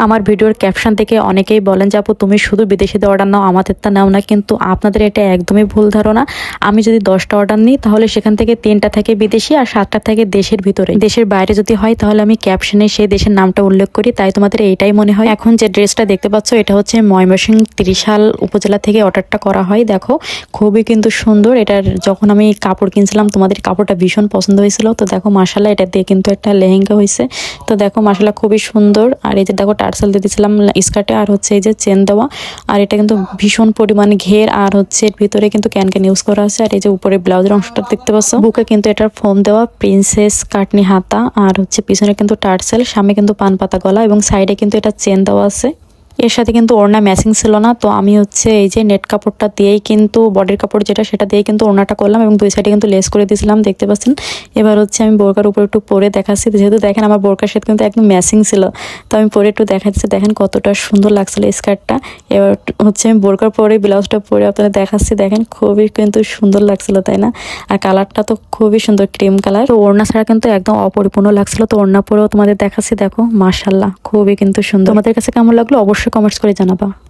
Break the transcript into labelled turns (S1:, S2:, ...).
S1: আমার ভিডিওর ক্যাপশন থেকে অনেকেই বলেন যে আপু তুমি শুধু বিদেশিতে অর্ডার নাও, আমাদেরটা নাও না, কিন্তু আপনাদের এটা একদমই ভুল ধারণা। আমি যদি 10টা অর্ডার নিই তাহলে সেখান থেকে 3টা থাকে বিদেশি আর 7টা থাকে দেশের ভিতরে। দেশের বাইরে যদি হয় তাহলে আমি ক্যাপশনে সেই দেশের নামটা উল্লেখ করি, তাই তোমাদের এইটাই মনে হয়। এখন যে ড্রেসটা দেখতে পাচ্ছ এটা হচ্ছে ময়মনসিংহ ত্রিশাল উপজেলা থেকে অর্ডারটা করা হয়। দেখো খুবই কিন্তু সুন্দর। এটার যখন আমি কাপড় কিনছিলাম তোমাদের কাপড়টা ভীষণ পছন্দ হয়েছিল। তো দেখো মাশাআল্লাহ এটা দিয়ে কিন্তু একটা লেহেঙ্গা হয়েছে। তো দেখো মাশাআল্লাহ খুবই সুন্দর। আর এই যে দেখো টার্সেল দিয়ে দিয়েছিলাম স্কার্টে, আর হচ্ছে এই যে চেন দেওয়া, আর এটা কিন্তু ভীষণ পরিমাণে ঘের, আর হচ্ছে ভিতরে কিন্তু ক্যান ইউজ করা আছে। আর এই যে উপরে ব্লাউজের অংশটা দেখতে পাচ্ছ, বুকে কিন্তু এটার ফোম দেওয়া প্রিন্সেস কাটনি হাতা, আর হচ্ছে পিছনে কিন্তু টার্সেল, সামনে কিন্তু পান পাতা গলা এবং সাইডে কিন্তু এটা চেন দেওয়া আছে। এর সাথে কিন্তু ওড়না ম্যাচিং ছিল না, তো আমি হচ্ছে এই যে নেট কাপড়টা দিয়েই কিন্তু বডির কাপড় যেটা সেটা দিয়ে কিন্তু ওড়নাটা করলাম এবং দুই সাইডে কিন্তু লেস করে দিয়েছিলাম, দেখতে পাচ্ছেন। এবার হচ্ছে আমি বোরকার উপর একটু পরে দেখাচ্ছি, যেহেতু দেখেন আমার বোরকার সাথে কিন্তু একদম ম্যাচিং ছিল, তো আমি পরে একটু দেখাচ্ছি। দেখেন কতটা সুন্দর লাগছিল স্কার্টটা। এবার হচ্ছে আমি বোরকার পরে ব্লাউজটা পরে আপনারা দেখাচ্ছি, দেখেন খুবই কিন্তু সুন্দর লাগছিল, তাই না? আর কালারটা তো খুবই সুন্দর, ক্রিম কালার। তো ওড়না ছাড়া কিন্তু একদম অপরিপূর্ণ লাগছিল, তো ওড়না পরেও তোমাদের দেখাচ্ছি। দেখো মাশাআল্লাহ খুবই কিন্তু সুন্দর। তোমাদের কাছে কেমন লাগলো অবশ্যই কমেন্টস করে জানাবা।